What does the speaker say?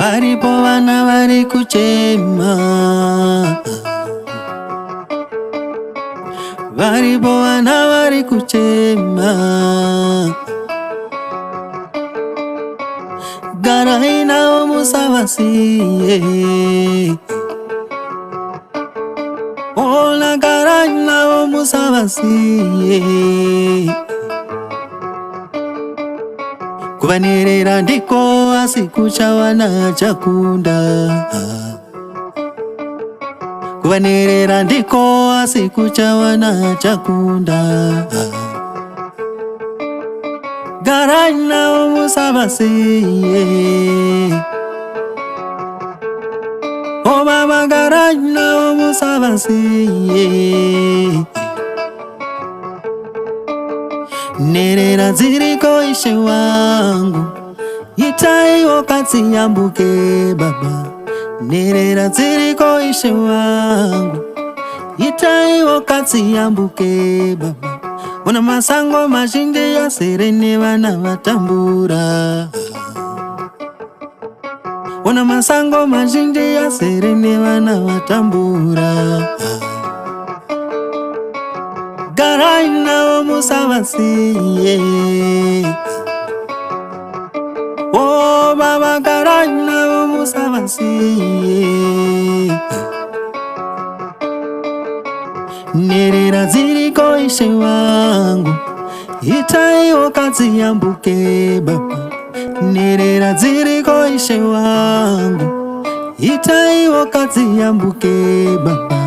Varipo vana vari kuchema, varipo vana vari kuchema. Garai nao musavasiye, ola garai nao musavasiye. Kuvanerera ndiko asikuchawana chakunda, kuvanerera ndiko asikuchawana chakunda. Garai nao musavasiye, o baba garai nao musavasiye. Nerera ziriko ishe wangu, itai wakati yambuke baba. Nerera ziriko ishe wangu, itai wakati yambuke baba. Wana masango mashinde ya serene wana watambura, wana masango mashinde ya serene wana watambura. Garai nao musavasiye, oh baba garai nao musavasiye. Nerera ziriko ishe wangu, itai wakati yambuke baba. Nerera ziriko ishe wangu, itai wakati yambuke baba.